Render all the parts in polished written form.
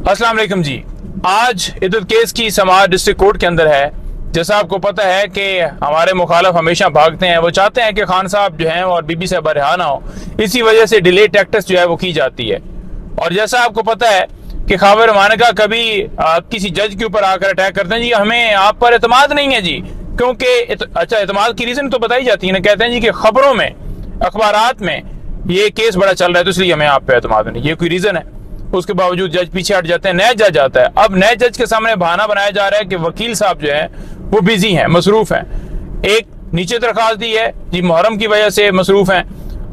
अस्सलाम वालेकुम जी। आज इद्दत केस की समाअत डिस्ट्रिक्ट कोर्ट के अंदर है। जैसा आपको पता है कि हमारे मुखालफ हमेशा भागते हैं, वो चाहते हैं कि खान साहब जो हैं और बीबी साहब रिहा ना हो, इसी वजह से डिले टैक्टिक्स जो है वो की जाती है। और जैसा आपको पता है कि खबर मानका कभी किसी जज के ऊपर आकर अटैक करते हैं, जी हमें आप पर एतमाद नहीं है जी, क्योंकि अच्छा एतमाद की रीजन तो बताई जाती है ना, कहते हैं जी कि खबरों में अखबारात में ये केस बड़ा चल रहा है तो इसलिए हमें आप पे एतमाद नहीं, ये कोई रीजन है। उसके बावजूद जज पीछे हट जाते हैं, नया जज आता है। अब नए जज के सामने बहाना बनाया जा रहा है कि वकील साहब जो है वो बिजी हैं, मसरूफ हैं। एक नीचे दरखास्त दी है जी, मुहर्रम की वजह से मसरूफ हैं,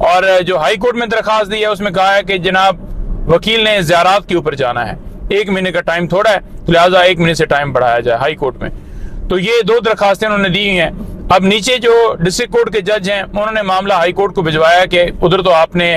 और जो हाई कोर्ट में दरखास्त दी है उसमें कहा है कि जनाब वकील ने ज़ियारत के ऊपर जाना है, 1 महीने का टाइम थोड़ा है, तो लिहाजा 1 महीने से टाइम बढ़ाया जाए हाई कोर्ट में। तो ये 2 दरखास्तें उन्होंने दी हुई हैं। अब नीचे जो डिस्ट्रिक्ट कोर्ट के जज हैं उन्होंने मामला हाई कोर्ट को भिजवाया कि उधर तो आपने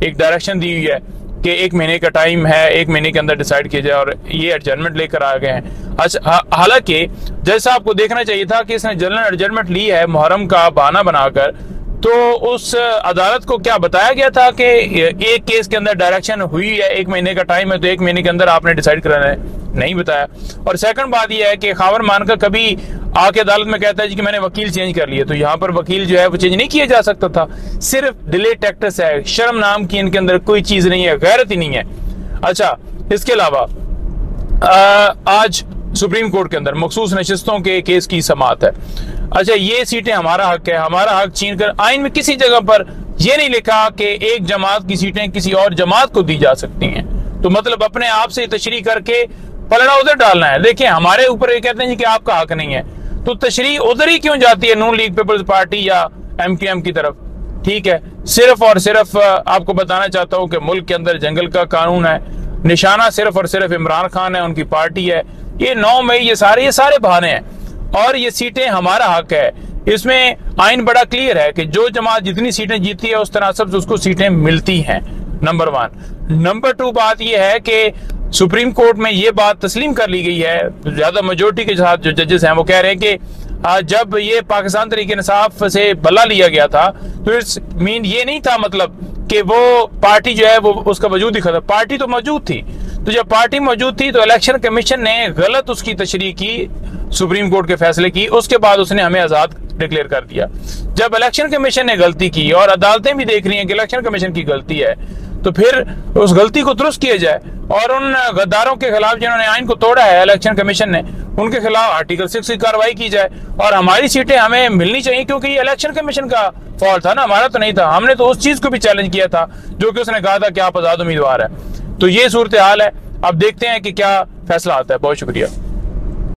एक डायरेक्शन दी हुई है कि 1 महीने का टाइम है, 1 महीने के अंदर डिसाइड किया जाए, और ये एडजर्नमेंट लेकर आ गए हैं। अच्छा, हालांकि जज साहब को देखना चाहिए था कि इसने जनरल एडजर्नमेंट ली है मुहर्रम का बहाना बनाकर, तो उस अदालत को क्या बताया गया था कि एक केस के अंदर डायरेक्शन हुई है, 1 महीने का टाइम है, तो 1 महीने के अंदर आपने डिसाइड कराना है, नहीं बताया। और सेकंड बात यह है कि खबर मानकर कभी आके अदालत में कहता है कि मैंने वकील चेंज कर लिया, तो यहाँ पर वकील जो है वो चेंज नहीं किया जा सकता था, सिर्फ डिले टैक्टिक्स है, शर्म नाम की इनके अंदर कोई चीज नहीं है, गैरत ही नहीं है। अच्छा, इसके अलावा आज सुप्रीम कोर्ट के अंदर मखसूस नशिस्तों के केस की समाअत है। अच्छा, ये सीटें हमारा हक है, हमारा हक छीन कर आइन में किसी जगह पर यह नहीं लिखा कि एक जमात की सीटें किसी और जमात को दी जा सकती हैं, तो मतलब अपने आप से तशरीह करके पलड़ा उधर डालना है। देखिए हमारे ऊपर ये कहते हैं कि आपका हक नहीं है, तो तशरीह उधर ही क्यों जाती है नून लीग पीपल्स पार्टी या MQM की तरफ? ठीक है, सिर्फ और सिर्फ आपको बताना चाहता हूं कि मुल्क के अंदर जंगल का कानून है, निशाना सिर्फ और सिर्फ इमरान खान है, उनकी पार्टी है, ये 9 मई, ये सारे बहाने हैं, और ये सीटें हमारा हक है। इसमें आइन बड़ा क्लियर है कि जो जमात जितनी सीटें जीती है उस तनासब से उसको सीटें मिलती हैं, नंबर 1। नंबर 2 बात यह है कि सुप्रीम कोर्ट में ये बात तस्लीम कर ली गई है, ज्यादा मेजोरिटी के साथ जो जजेस हैं वो कह रहे हैं कि जब ये पाकिस्तान तरीके इंसाफ से बल्ला लिया गया था तो इट्स मीन ये नहीं था मतलब कि वो पार्टी जो है वो उसका वजूद ही खत्म, पार्टी तो मौजूद थी। तो जब पार्टी मौजूद थी तो इलेक्शन कमीशन ने गलत उसकी तशरीह की, सुप्रीम कोर्ट के फैसले की, उसके बाद उसने हमें आजाद डिक्लेयर कर दिया। जब इलेक्शन कमीशन ने गलती की और अदालतें भी देख रही हैं कि इलेक्शन कमीशन की गलती है, तो फिर उस गलती को दुरुस्त किया जाए, और उन गद्दारों के खिलाफ जिन्होंने आइन को तोड़ा है इलेक्शन कमीशन ने, उनके खिलाफ आर्टिकल 6 की कार्रवाई की जाए, और हमारी सीटें हमें मिलनी चाहिए, क्योंकि ये इलेक्शन कमीशन का फॉल्ट था ना, हमारा तो नहीं था। हमने तो उस चीज को भी चैलेंज किया था जो कि उसने कहा था कि आप आजाद उम्मीदवार है। तो ये सूरत हाल है, अब देखते हैं कि क्या फैसला आता है। बहुत शुक्रिया।